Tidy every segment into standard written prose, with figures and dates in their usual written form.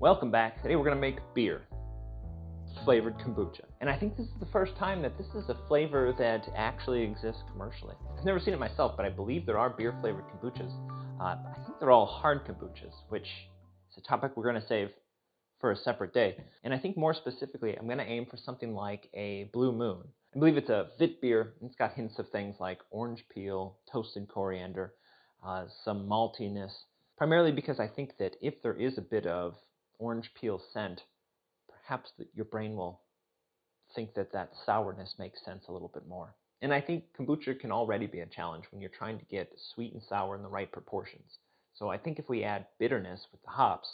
Welcome back. Today we're going to make beer flavored kombucha. And I think this is the first time that this is a flavor that actually exists commercially. I've never seen it myself, but I believe there are beer flavored kombuchas. I think they're all hard kombuchas, which is a topic we're going to save for a separate day. And I think more specifically, I'm going to aim for something like a Blue Moon. I believe it's a wit beer, and it's got hints of things like orange peel, toasted coriander, some maltiness, primarily because I think that if there is a bit of orange peel scent, perhaps that your brain will think that that sourness makes sense a little bit more. And I think kombucha can already be a challenge when you're trying to get sweet and sour in the right proportions. So I think if we add bitterness with the hops,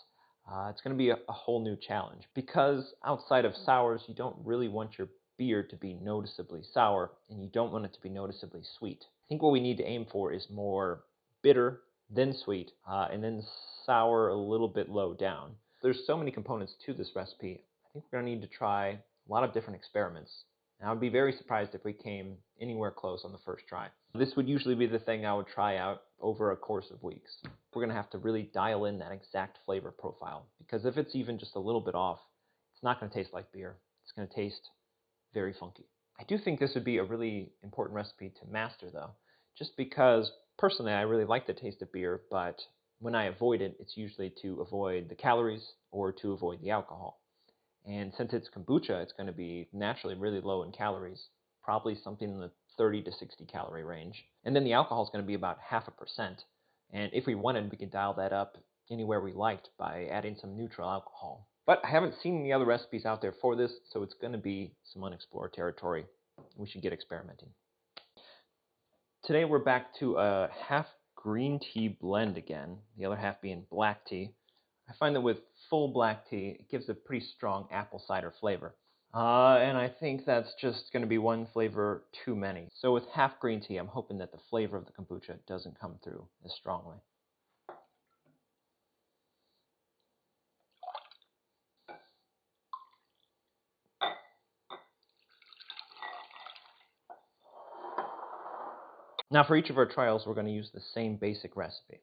it's going to be a whole new challenge. Because outside of sours, you don't really want your beer to be noticeably sour, and you don't want it to be noticeably sweet. I think what we need to aim for is more bitter, then sweet, and then sour a little bit low down. There's so many components to this recipe. I think we're going to need to try a lot of different experiments. And I would be very surprised if we came anywhere close on the first try. This would usually be the thing I would try out over a course of weeks. We're going to have to really dial in that exact flavor profile, because if it's even just a little bit off, it's not going to taste like beer. It's going to taste very funky. I do think this would be a really important recipe to master, though, just because personally I really like the taste of beer, but when I avoid it, it's usually to avoid the calories or to avoid the alcohol. And since it's kombucha, it's going to be naturally really low in calories, probably something in the 30 to 60 calorie range. And then the alcohol is going to be about 0.5%. And if we wanted, we could dial that up anywhere we liked by adding some neutral alcohol. But I haven't seen any other recipes out there for this, so it's going to be some unexplored territory. We should get experimenting. Today we're back to a half green tea blend again, the other half being black tea. I find that with full black tea, it gives a pretty strong apple cider flavor. And I think that's just going to be one flavor too many. So with half green tea, I'm hoping that the flavor of the kombucha doesn't come through as strongly. Now for each of our trials, we're going to use the same basic recipe.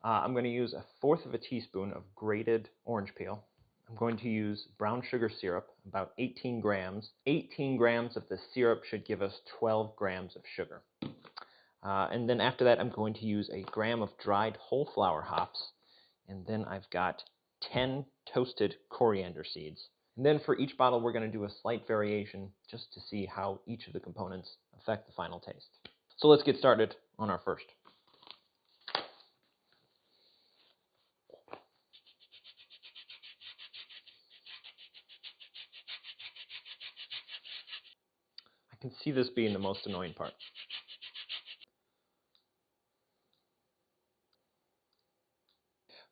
I'm going to use 1/4 of a teaspoon of grated orange peel. I'm going to use brown sugar syrup, about 18 grams. 18 grams of the syrup should give us 12 grams of sugar. And then after that, I'm going to use 1 gram of dried whole flower hops. And then I've got 10 toasted coriander seeds. And then for each bottle, we're going to do a slight variation just to see how each of the components affect the final taste. So let's get started on our first. I can see this being the most annoying part.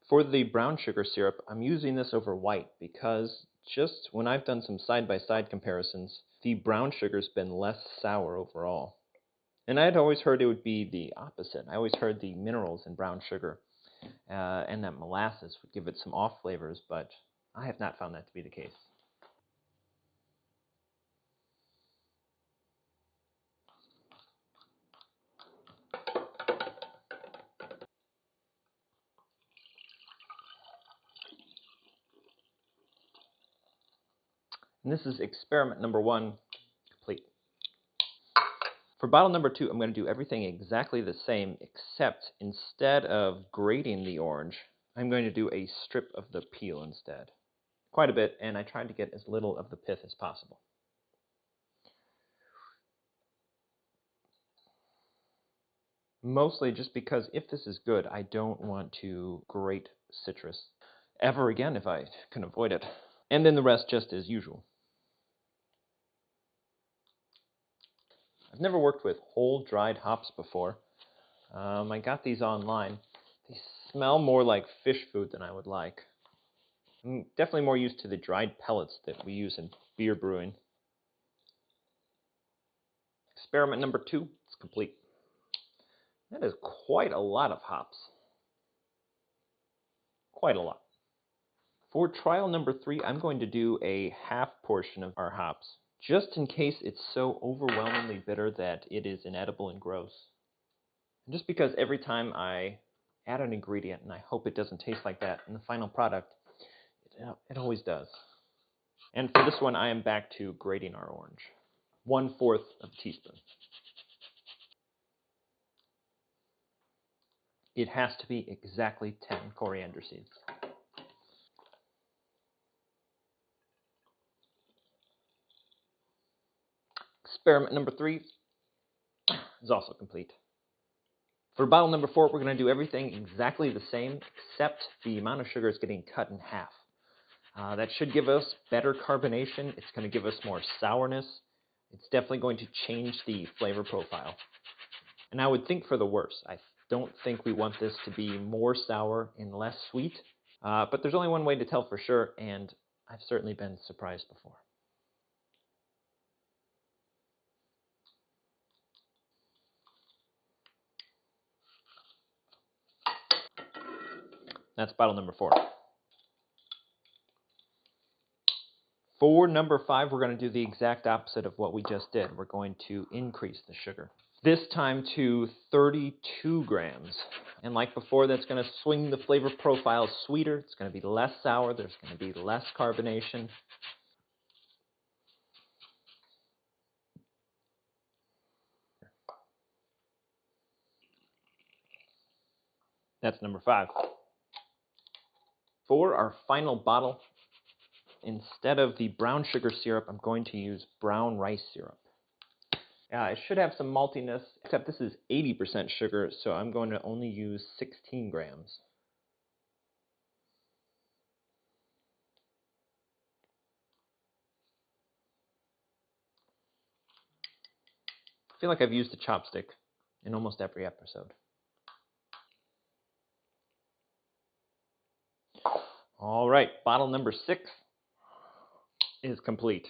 For the brown sugar syrup, I'm using this over white because just when I've done some side-by-side comparisons, the brown sugar's been less sour overall. And I had always heard it would be the opposite. I always heard the minerals in brown sugar and that molasses would give it some off flavors, but I have not found that to be the case. And this is experiment number 1 complete. For bottle number 2, I'm going to do everything exactly the same, except instead of grating the orange, I'm going to do a strip of the peel instead. Quite a bit, and I tried to get as little of the pith as possible. Mostly just because if this is good, I don't want to grate citrus ever again if I can avoid it. And then the rest just as usual. I've never worked with whole dried hops before. I got these online. They smell more like fish food than I would like. I'm definitely more used to the dried pellets that we use in beer brewing. Experiment number 2 is complete. That is quite a lot of hops. Quite a lot. For trial number 3, I'm going to do a half portion of our hops, just in case it's so overwhelmingly bitter that it is inedible and gross. And just because every time I add an ingredient and I hope it doesn't taste like that in the final product, Yeah, it always does. And for this one, I am back to grating our orange. 1/4 of a teaspoon. It has to be exactly 10 coriander seeds. Experiment number 3 is also complete. For bottle number 4, we're going to do everything exactly the same, except the amount of sugar is getting cut in half. That should give us better carbonation. It's going to give us more sourness. It's definitely going to change the flavor profile. And I would think for the worse. I don't think we want this to be more sour and less sweet. But there's only one way to tell for sure, and I've certainly been surprised before. That's bottle number 4. For number 5, we're going to do the exact opposite of what we just did. We're going to increase the sugar. This time to 32 grams. And like before, that's going to swing the flavor profile sweeter. It's going to be less sour. There's going to be less carbonation. That's number 5. For our final bottle, instead of the brown sugar syrup, I'm going to use brown rice syrup. It should have some maltiness, except this is 80% sugar, so I'm going to only use 16 grams. I feel like I've used a chopstick in almost every episode. All right, bottle number 6 is complete.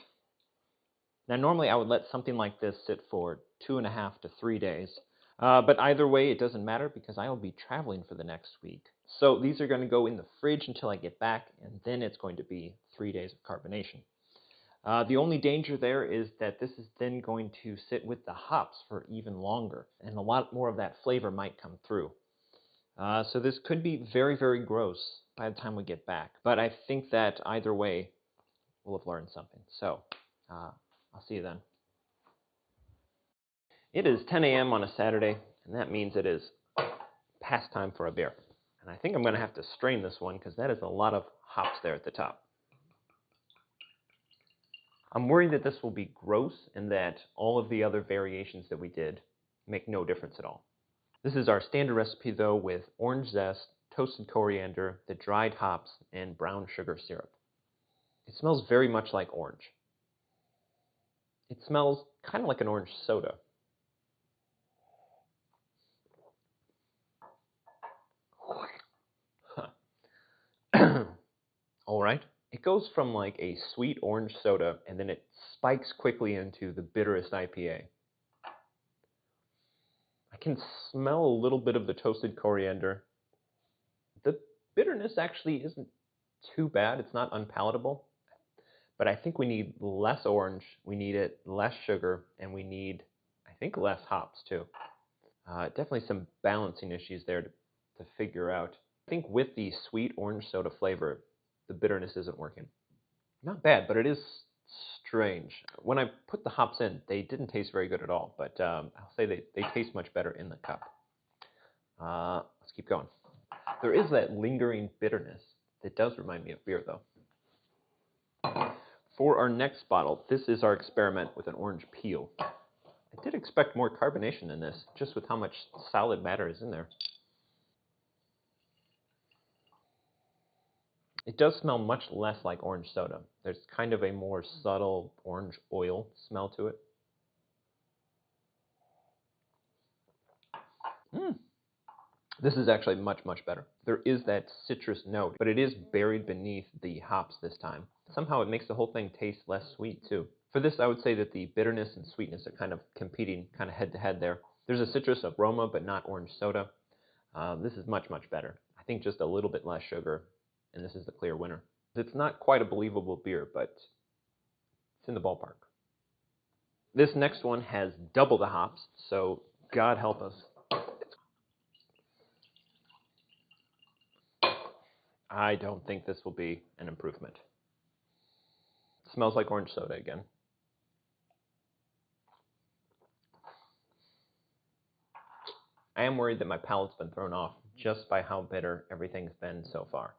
Now, normally I would let something like this sit for 2.5 to 3 days. But either way, it doesn't matter because I will be traveling for the next week. So these are going to go in the fridge until I get back, and then it's going to be 3 days of carbonation. The only danger there is that this is then going to sit with the hops for even longer, and a lot more of that flavor might come through. So this could be very, very gross by the time we get back. But I think that either way, we'll have learned something. So I'll see you then. It is 10 a.m. on a Saturday, and that means it is past time for a beer. And I think I'm going to have to strain this one because that is a lot of hops there at the top. I'm worried that this will be gross and that all of the other variations that we did make no difference at all. This is our standard recipe, though, with orange zest, toasted coriander, the dried hops, and brown sugar syrup. It smells very much like orange. It smells kind of like an orange soda. All right. It goes from like a sweet orange soda, and then it spikes quickly into the bitterest IPA. I can smell a little bit of the toasted coriander. The bitterness actually isn't too bad. It's not unpalatable. But I think we need less orange, we need less sugar, and we need, I think, less hops too. Definitely some balancing issues there to figure out. I think with the sweet orange soda flavor, the bitterness isn't working. Not bad, but it is strange. When I put the hops in, they didn't taste very good at all, but I'll say they taste much better in the cup. Let's keep going. There is that lingering bitterness that does remind me of beer, though. For our next bottle, this is our experiment with an orange peel. I did expect more carbonation in this, just with how much solid matter is in there. It does smell much less like orange soda. There's kind of a more subtle orange oil smell to it. This is actually much, much better. There is that citrus note, but it is buried beneath the hops this time. Somehow it makes the whole thing taste less sweet, too. For this, I would say that the bitterness and sweetness are kind of competing kind of head-to-head there. There's a citrus aroma, but not orange soda. This is much, much better. I think just a little bit less sugar, and this is the clear winner. It's not quite a believable beer, but it's in the ballpark. This next one has double the hops, so God help us. I don't think this will be an improvement. It smells like orange soda again. I am worried that my palate's been thrown off just by how bitter everything's been so far.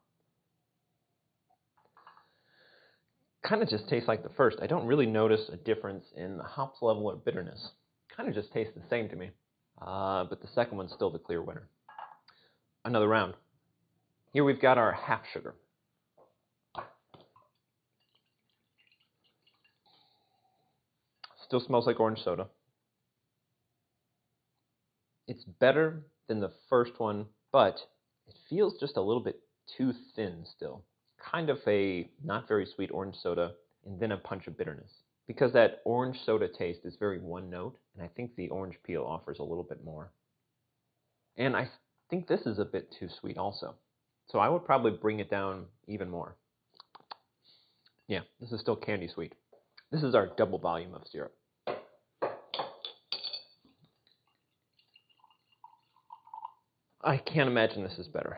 Kind of just tastes like the first. I don't really notice a difference in the hops level or bitterness. Kind of just tastes the same to me. But the second one's still the clear winner. Another round. Here we've got our half sugar. Still smells like orange soda. It's better than the first one, but it feels just a little bit too thin still. Kind of a not very sweet orange soda, and then a punch of bitterness. Because that orange soda taste is very one note, and I think the orange peel offers a little bit more. And I think this is a bit too sweet also. So I would probably bring it down even more. Yeah, this is still candy sweet. This is our double volume of syrup. I can't imagine this is better.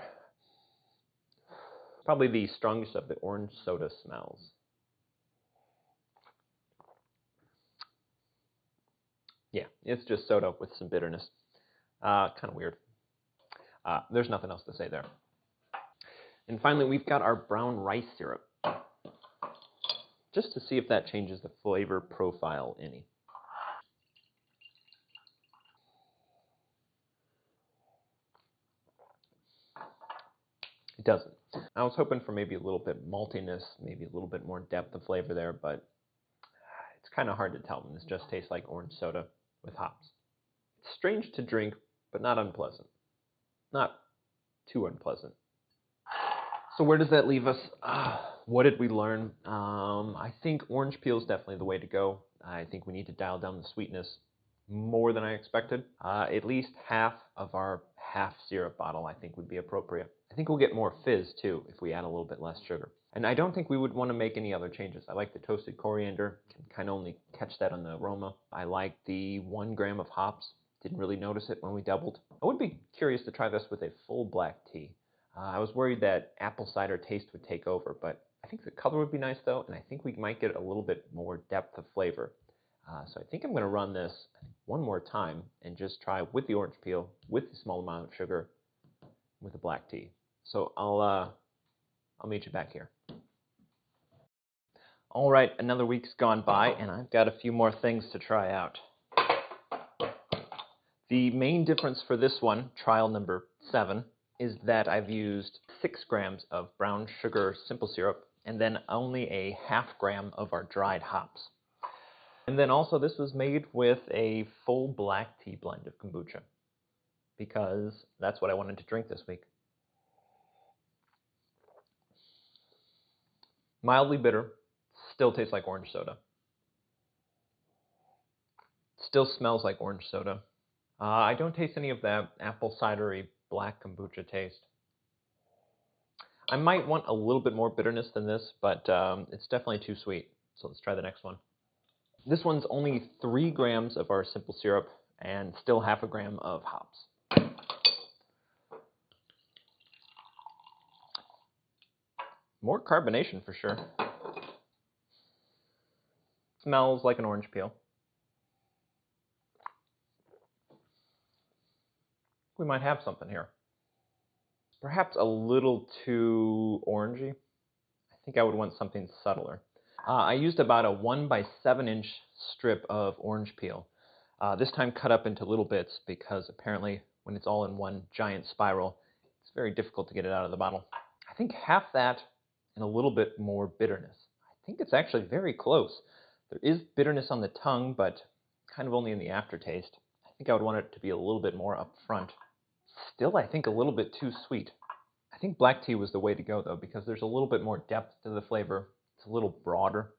Probably the strongest of the orange soda smells. Yeah, it's just soda with some bitterness. Kind of weird. There's nothing else to say there. And finally, we've got our brown rice syrup. Just to see if that changes the flavor profile any. It doesn't. I was hoping for maybe a little bit maltiness, maybe a little bit more depth of flavor there, but it's kind of hard to tell when this just tastes like orange soda with hops. It's strange to drink, but not unpleasant. Not too unpleasant. So where does that leave us? What did we learn? I think orange peel is definitely the way to go. I think we need to dial down the sweetness more than I expected. At least half of our half syrup bottle I think would be appropriate. I think we'll get more fizz too if we add a little bit less sugar. And I don't think we would want to make any other changes. I like the toasted coriander, can kind of only catch that on the aroma. I like the 1 gram of hops. Didn't really notice it when we doubled. I would be curious to try this with a full black tea. I was worried that apple cider taste would take over, but I think the color would be nice though, and I think we might get a little bit more depth of flavor. So I think I'm going to run this one more time and just try with the orange peel, with the small amount of sugar, with the black tea. So I'll meet you back here. All right, another week's gone by, and I've got a few more things to try out. The main difference for this one, trial number 7, is that I've used 6 grams of brown sugar simple syrup and then only a ½ gram of our dried hops. And then also this was made with a full black tea blend of kombucha because that's what I wanted to drink this week. Mildly bitter, still tastes like orange soda. Still smells like orange soda. I don't taste any of that apple cidery black kombucha taste. I might want a little bit more bitterness than this, but it's definitely too sweet. So let's try the next one. This one's only 3 grams of our simple syrup and still ½ gram of hops. More carbonation for sure. Smells like an orange peel. We might have something here. Perhaps a little too orangey. I think I would want something subtler. I used about a 1 by 7 inch strip of orange peel. This time cut up into little bits because apparently when it's all in one giant spiral, it's very difficult to get it out of the bottle. I think half that and a little bit more bitterness. I think it's actually very close. There is bitterness on the tongue, but kind of only in the aftertaste. I think I would want it to be a little bit more up front. Still, I think a little bit too sweet. I think black tea was the way to go though, because there's a little bit more depth to the flavor. It's a little broader,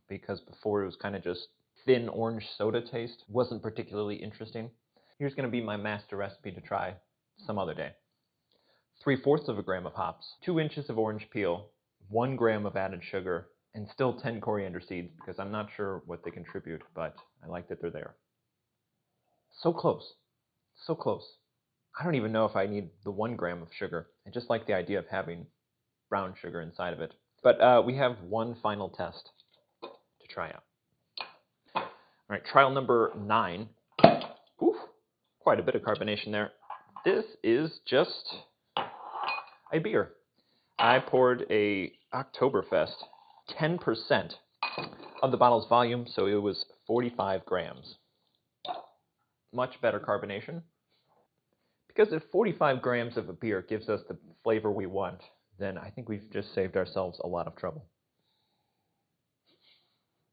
because before it was kind of just thin orange soda taste. Wasn't particularly interesting. Here's going to be my master recipe to try some other day. 3/4 of a gram of hops, 2 inches of orange peel, 1 gram of added sugar, and still 10 coriander seeds because I'm not sure what they contribute, but I like that they're there. So close. So close. I don't even know if I need the 1 gram of sugar. I just like the idea of having brown sugar inside of it. But we have one final test to try out. All right, trial number 9. Oof, quite a bit of carbonation there. This is just a beer. I poured a Oktoberfest, 10% of the bottle's volume, so it was 45 grams. Much better carbonation. Because if 45 grams of a beer gives us the flavor we want, then I think we've just saved ourselves a lot of trouble.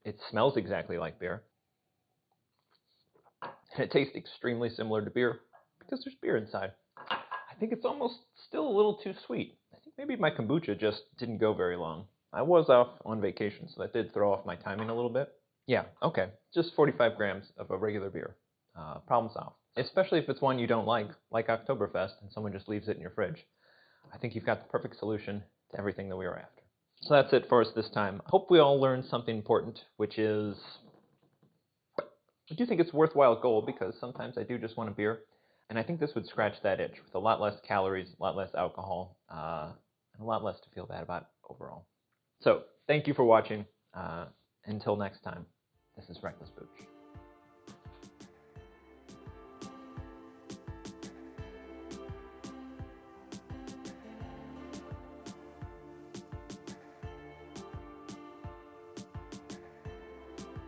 It smells exactly like beer. And it tastes extremely similar to beer because there's beer inside. I think it's almost still a little too sweet. I think maybe my kombucha just didn't go very long. I was off on vacation, so that did throw off my timing a little bit. Yeah, okay, just 45 grams of a regular beer. Problem solved. Especially if it's one you don't like Oktoberfest, and someone just leaves it in your fridge. I think you've got the perfect solution to everything that we were after. So that's it for us this time. I hope we all learned something important, which is I do think it's worthwhile goal because sometimes I do just want a beer, and I think this would scratch that itch with a lot less calories, a lot less alcohol, and a lot less to feel bad about overall. So thank you for watching. Until next time, this is Reckless Booch.